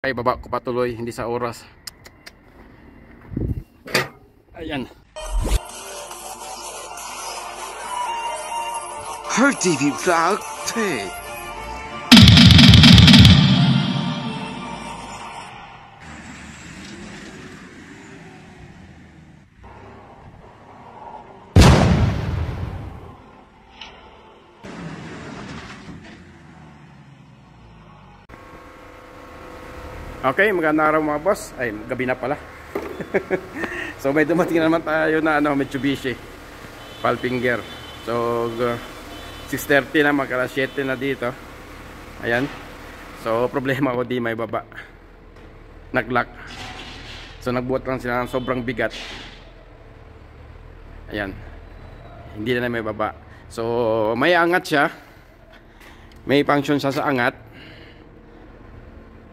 Ay, baba ko patuloy, hindi sa oras. Ayan. Her TV vlog tape. Okay, magandang araw mga boss. Ay, gabi na pala. So may dumating na naman tayo na Mitsubishi Palfinger. So 6:30 na, magkala 7 na dito. Ayan. So problema ko, di may baba. Nag-lock. So nagbuhat lang sila ng sobrang bigat. Ayan. Hindi na may baba. So may angat siya. May function siya sa angat.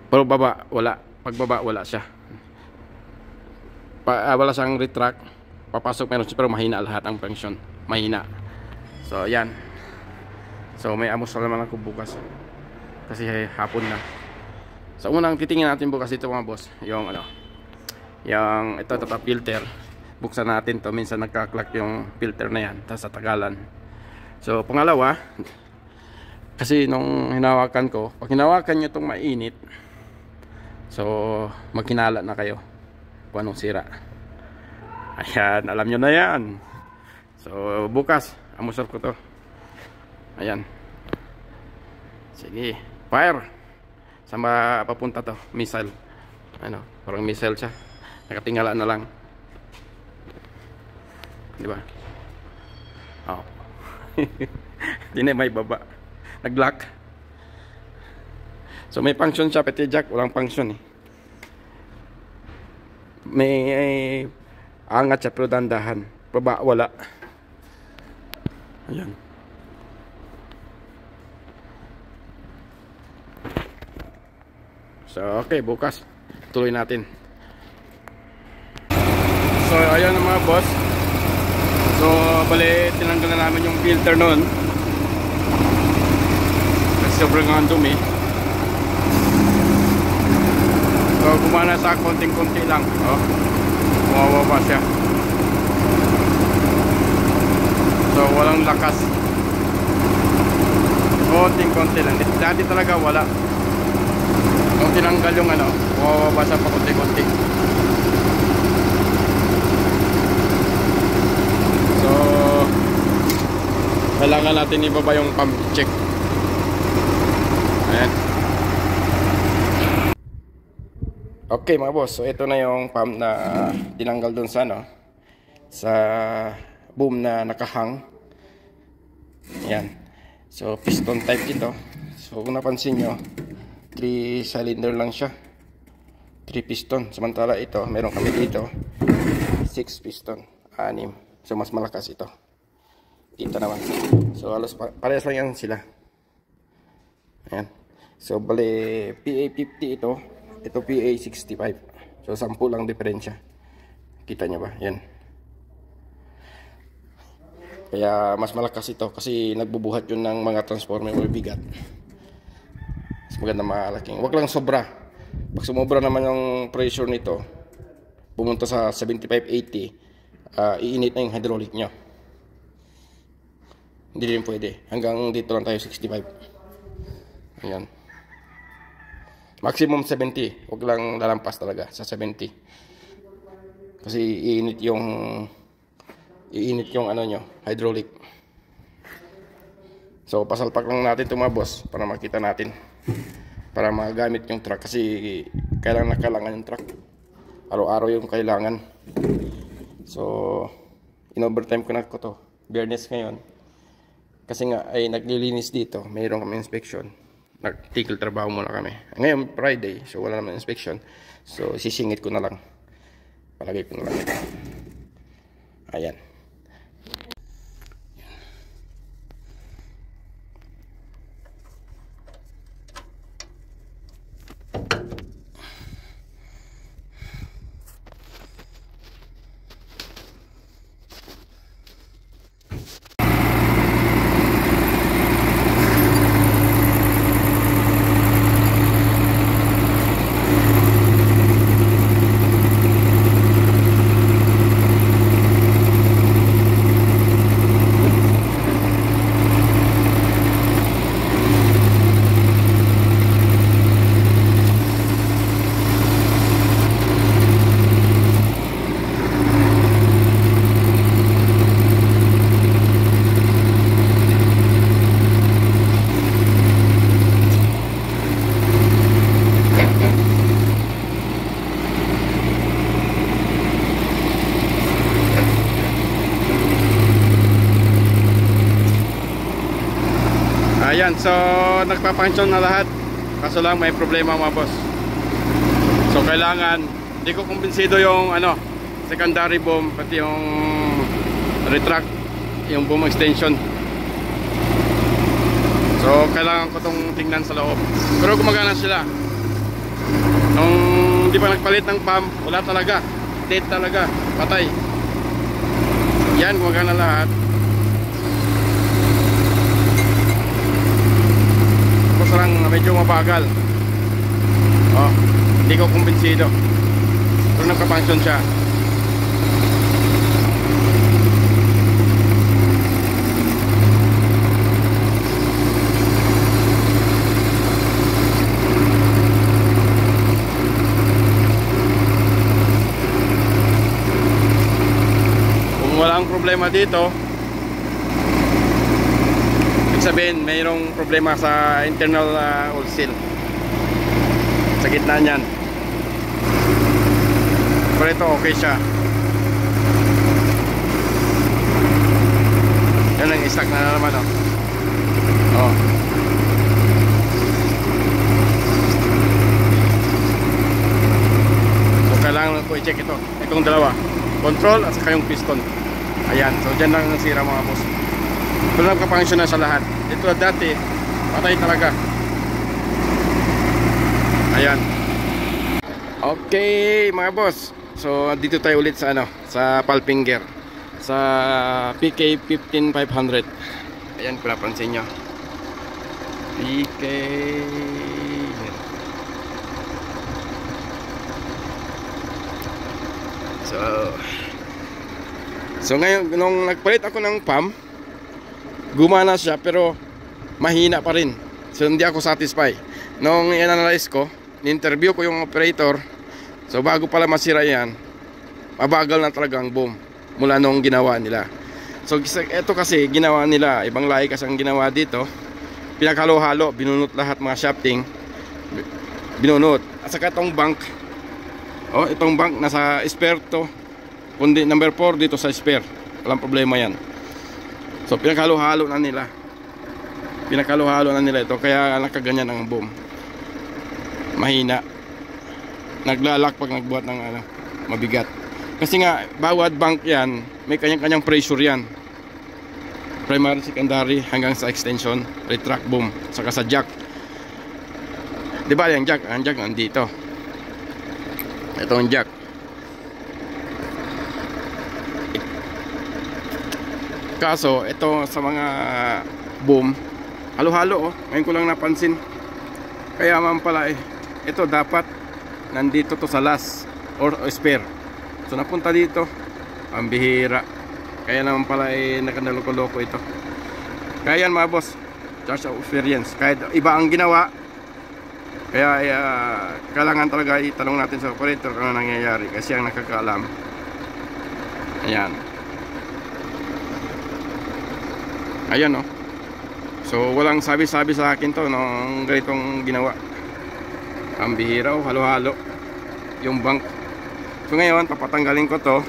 Pero baba, wala. Pagbaba, wala siya. Wala siyang retract. Papasok meron siya, pero mahina lahat ang function. Mahina. So, yan. So, may amusal naman ako bukas. Kasi hapon na. So, unang titingin natin bukas ito mga boss. Yung ito filter. Buksan natin to. Minsan nagka-clock yung filter na yan. Tapos sa tagalan. So, pangalawa, kasi nung hinawakan ko, pag hinawakan nyo itong mainit, so maghinala na kayo kung anong sira. Ayan, alam nyo na yan. So bukas amusal ko to. Ayan. Sige, fire. Saan ba papunta to? Missile. Parang missile siya. Nakatingala na lang. Diba? Oh. Hindi na may baba. Nag-lock. So may function siya, pati jack, walang function eh. May angat siya pero dandahan. Baba, wala. Ayan. So okay, bukas tuloy natin. So ayan ang mga boss. So bali, tinanggal na namin yung filter nun. Kasi sobrang ang dumi. So gumana sa konting-konti lang. Oh, bumababa siya. So walang lakas. Konting-konti lang. Dati talaga wala. Nung tinanggal yung bumababa siya pa konti-konti. So kailangan natin ibaba yung pump check. Ayan. Okay mga boss, so ito na yung pump na tinanggal dun sa sa boom na nakahang. Yan. So piston type ito. So kung napansin nyo, 3 cylinder lang siya, 3 piston. Samantala ito, meron kami dito 6 piston, 6. So mas malakas ito. Dito naman. So halos parehas lang yan sila. Ayan. So bali PA50 ito. Ito PA65. So 10 lang diferensya. Kita nyo ba? Yan. Kaya mas malakas ito kasi nagbubuhat yun ng mga transformer o bigat. Mas maganda malaking. Huwag lang sobra. Pag sumobra naman yung pressure nito, pumunta sa 75-80, iinit na yung hydraulic nyo. Hindi rin pwede. Hanggang dito lang tayo 65. Ayan. Maximum 70, huwag lang lalampas talaga sa 70. Kasi iinit yung nyo, hydraulic. So pasalpak lang natin ito mga boss para makita natin. Para magamit yung truck kasi kailangan yung truck. Araw-araw yung kailangan. So in-overtime ko na to. Fairness ngayon. Kasi nga ay naglilinis dito, mayroon kami inspection. Nagtigil trabaho muna kami. Ngayon Friday, so wala naman inspection. So sisingit ko na lang. Palagay ko na lang ito. Ayan. Ayan, so nagpa-function na lahat. Kaso lang may problema mga boss. So kailangan, hindi ko kumbinsido yung secondary boom, pati yung retract, yung boom extension. So kailangan ko itong tingnan sa loob. Pero gumagana sila. Nung hindi pa nagpalit ng pump, wala talaga. Dead talaga, patay. Yan, gumagana lahat. Tapos lang medyo mabagal. Oh, hindi ko kumbinsido. Pero nagka-function siya. Walang problema dito, ibig sabihin mayroong problema sa internal oil seal sa gitna niyan. Pero ito okay siya. Yan ang isak na naman oh. So kailangan ko i-check itong dalawa, control at saka yung piston. Ayan, so dyan lang ang sira mga boss. Pero nagka-function na sa lahat. Ito dati, patay talaga. Ayan. Okay mga boss. So dito tayo ulit sa sa Palfinger, sa PK 15500. Ayan, kung napansin nyo, PK. So ngayon, nung nagpalit ako ng pump, gumana siya pero mahina pa rin. So hindi ako satisfied. Nung i-analyze ko, ni-interview ko yung operator. So bago pala masira yan, mabagal na talaga ang boom mula nung ginawa nila. So ito kasi ginawa nila, ibang lahi kasi ang ginawa dito. Pinaghalo-halo, binunot lahat mga shafting. Binunot. At saka itong bank, itong bank nasa spare to. Kundi number 4 dito sa spare. Walang problema yan. So pinaghalo-halo na nila. Pinaghalo-halo na nila ito. Kaya nakaganyan ang boom. Mahina. Naglalak pag nagbuhat ng mabigat. Kasi nga bawat bank yan, may kanyang-kanyang pressure yan. Primary, secondary, hanggang sa extension, retract boom, saka sa jack. Diba yung jack? Ang jack nandito. Ito ang jack. Kaso ito sa mga boom, halo-halo ngayon ko lang napansin. Kaya man pala ito dapat nandito to sa last or spare. So napunta dito, ang bihira. Kaya naman pala nakandaloko-loko ito. Kaya yan mga boss, just experience. Kahit iba ang ginawa, kaya kailangan talaga itanong natin sa operator kung ano nangyayari, kasi ang nakakaalam. Ayan. Ayan So walang sabi-sabi sa akin to nung ganitong ginawa. Ang bihira, halo-halo yung bank. So ngayon papatanggalin ko to.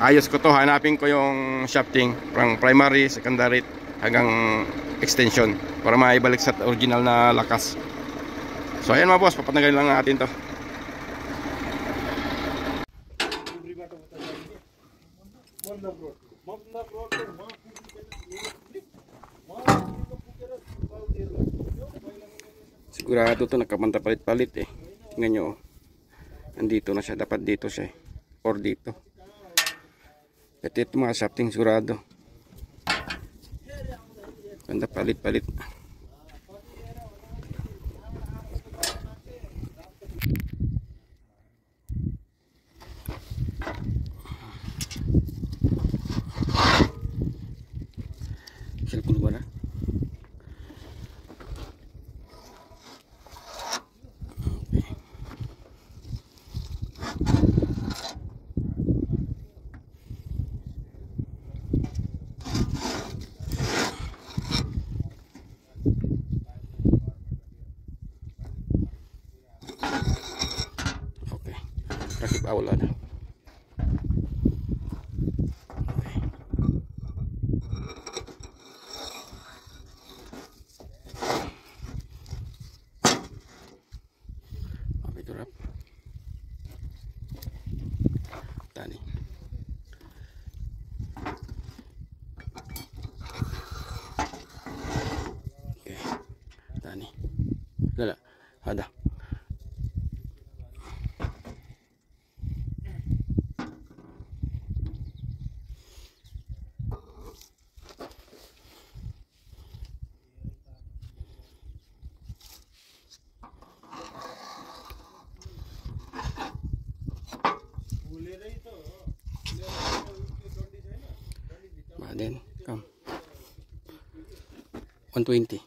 Ayos ko to, hanapin ko yung shafting from primary, secondary hanggang extension para maibalik sa original na lakas. So ayan mga boss, papatanggalin lang natin to. Sigurado to nakapanta palit-palit Tingnan nyo Nandito na siya, dapat dito siya or dito. Ito mga shafting sigurado. Ganda palit-palit. Cellphone ba na? Okay. Rakip awal na. Sarap. Tani. Okay. Tani. Lala. Ada. Then come 120.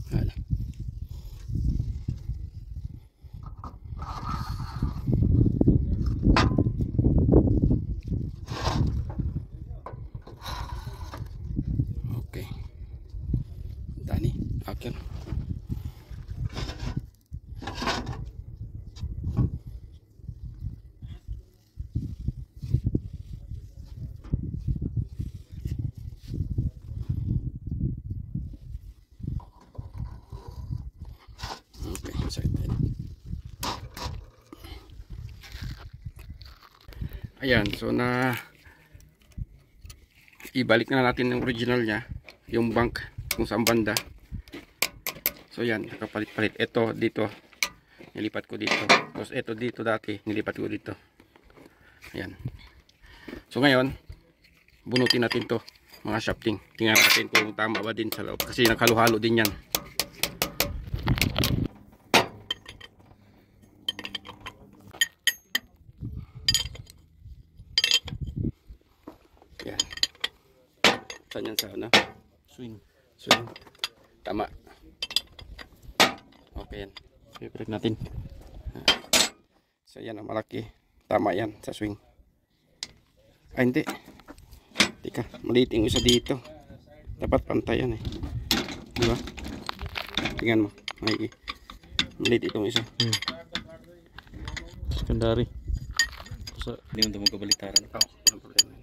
Hala. Okay. Dani, akin. Ayan, so na ibalik na natin yung original niya, yung bank kung saan banda. So yan, nakapalit-palit. Ito dito, nilipat ko dito. Tapos ito dito dati, nilipat ko dito. Ayan. So ngayon, bunutin natin to, mga shafting. Tingnan natin kung tama ba din sa loob. Kasi nakahalo-halo din yan. Yan. Saan yan sa ano? Swing. Tama. Okay yan. I-break natin. So yan ang malaki. Tama yan sa swing. Ay hindi. Tika, maliit yung isa dito. Dapat pantay yan eh. Diba? Tingnan mo. Ay, maliit itong isa. Secondary. So, hindi mo magkabaliktaran. Oo, walang problema.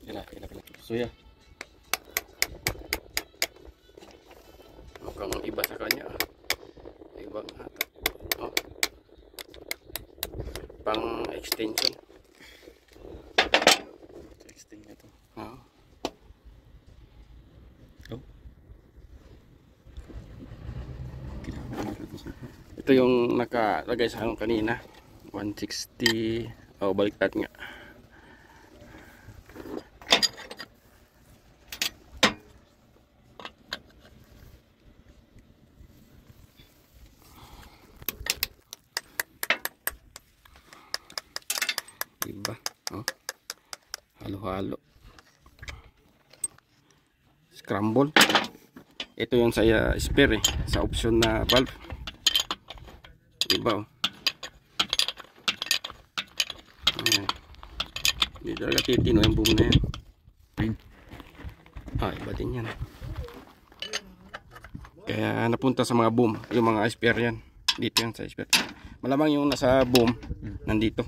Kila. Suya. Mukhang iba sa kanya. Ibang hata. Oh. Pang extension. Extend na to. Oo. Oh. Ito yung nakalagay sa akin kanina. 160. Oh, baliktad nga. Iba. Oh. Halo-halo. Scramble. Ito yung sa spare eh, sa option na valve. Iba oh. Ayan. Hindi talaga titino yung boom na yan. Iba din yan. Kaya napunta sa mga boom, yung mga spare yan. Dito yan sa spare. Malamang yung nasa boom, nandito.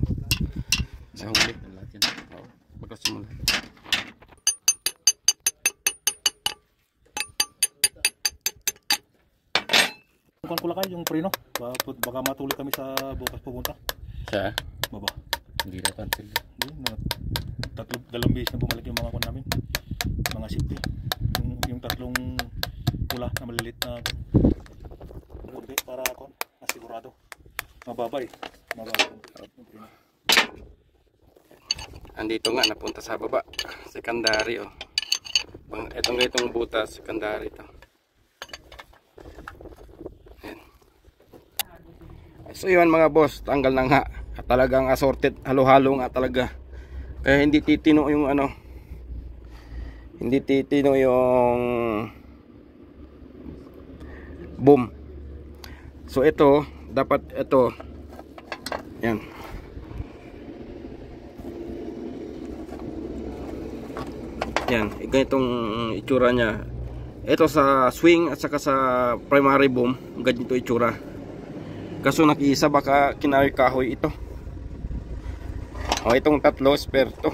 Sa huli. Oo, magkasimula. Bukan ko lang kayo yung preno. Baka matulog kami sa bukas pupunta. Sa? Baba. Hindi na cancel. Dalawang beses na bumalik yung mga kon namin. Mga safety. Yung tatlong pula na malilit na kundi para kon asigurado. Mababa eh. Mababa. Andito nga, napunta sa baba. Secondary oh. Itong butas, secondary to. Ayan. So yun mga boss, tanggal na nga. At talagang assorted, halo-halo nga talaga. Kaya hindi titino yung ano. Hindi titino yung boom. So ito, dapat ito. Yan. Yan, ganitong itsura niya. Ito sa swing at saka sa primary boom, ganito itsura. Kaso nakiisa baka kinahoy-kahoy ito. O itong tatlo spare to.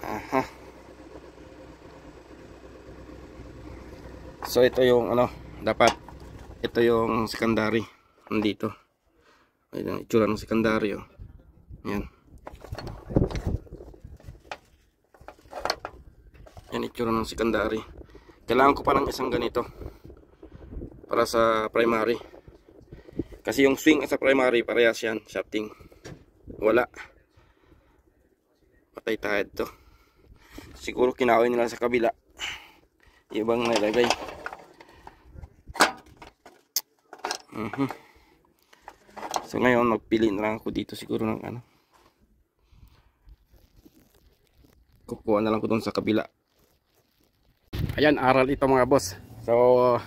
Aha. So ito yung ano, dapat ito yung secondary nandito. Ayan, itsura ng secondary oh. Yan. Yan itsura ng secondary. Kailangan ko pa ng isang ganito para sa primary. Kasi yung swing at sa primary parehas yan, shafting. Wala. Patay tayo to. Siguro kinahoy nila sa kabila. Ibang nilagay. So ngayon magpili na lang ako dito siguro ng ano. Kukuha na lang ko doon sa kabila. Ayan, aral ito mga boss. So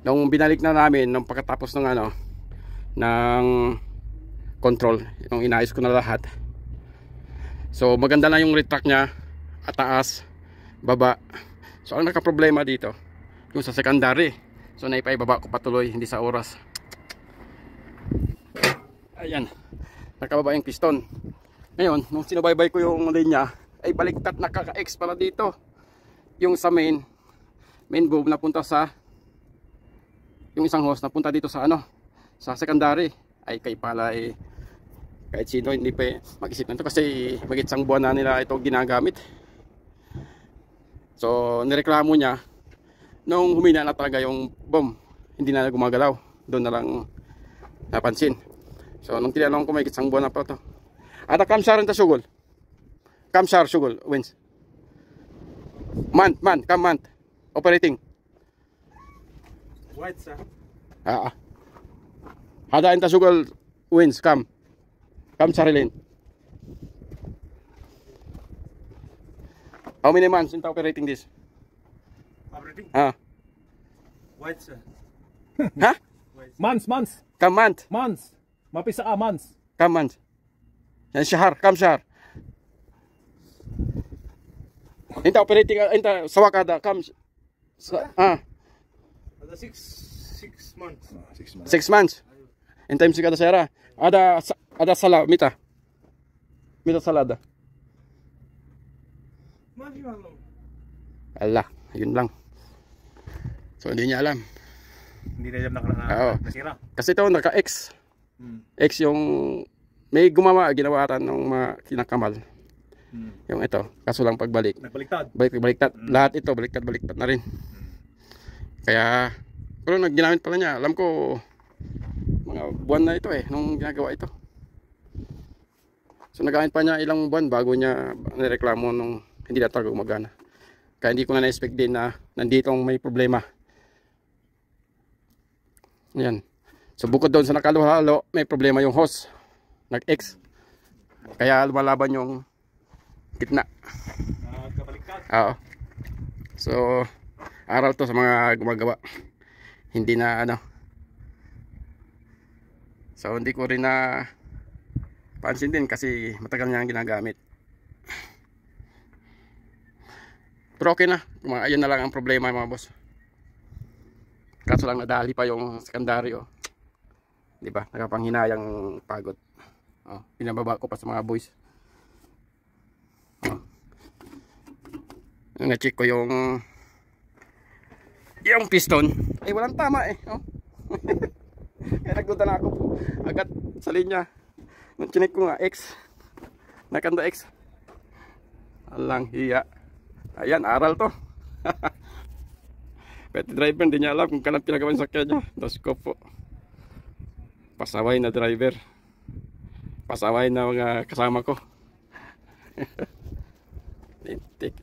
nung binalik na namin nung pagkatapos ng ano ng control, yung inayos ko na lahat. So maganda na yung retract niya, ataas, baba. So ang nakaproblema dito yung sa secondary. So naipaibaba ko patuloy, hindi sa oras. Ayan, nakababa yung piston. Ngayon, nung sinubaybay ko yung linya, ay baliktad, nakaka-X pala dito. Yung sa main boom napunta sa yung isang hose napunta dito sa ano, sa secondary. Ay kay pala eh, kahit sino hindi pa mag-isip nito kasi mag-isang buwan na nila ito ginagamit. So nireklamo niya nung humina na talaga yung boom, hindi na gumagalaw. Doon na lang napansin. So nung tinanong ko may isang buwan na pa to. Ada kamsar rin ta sugol. Kamsar sugol wins. Month, come month. Operating. White sir. Ada enta sugol wins come. Kamsar rin. How many months into operating this? Operating? White sir. Ha? Months. Come month. Months. Mapisa months. Come month. Yan shahar, come shahar. Inta operating, inta sawakada, come. Ada 6 months. 6 months. 6 months. In time sigada sera. Ada sala mita. Mita salada. Allah, yun lang. So hindi niya alam. Hindi na jam nasira. Kasi ito naka-X. X yung may ginawa atan ng mga kinakamal. Yung ito, kaso lang pagbalik. Nagbaliktad. Baliktad. Lahat ito baliktad na rin. Kaya pero ginamit pala niya. Alam ko mga buwan na ito nung ginagawa ito. So nagamit pa niya ilang buwan bago niya nireklamo nung hindi na talaga gumagana. Kaya hindi ko na na-expect din na nandito may problema. Yan. So bukod doon sa nakaluhalo, may problema yung hose. Nag-X. Kaya lumalaban yung gitna. Kabaliktad. Oo. So aral to sa mga gumagawa. Hindi na ano. So hindi ko rin na pansin din kasi matagal niya ang ginagamit. Pero okay na. Ayun na lang ang problema mga boss. Kaso lang nadali pa yung secondary oh. Diba? Nakapanghinayang pagod. Oh, pinababa ko pa sa mga boys. Oh. Na-check ko yung piston. Ay walang tama oh. Kaya nagduda na ako agad sa linya. Nung chinek ko nga X. Nakanda X. Alang hiya. Ayan, aral to. Pwede driver, hindi niya alam kung kailan pinagawa yung sakya niya. Dos ko po. Pasaway na driver. Pasaway na mga kasama ko. Lintik.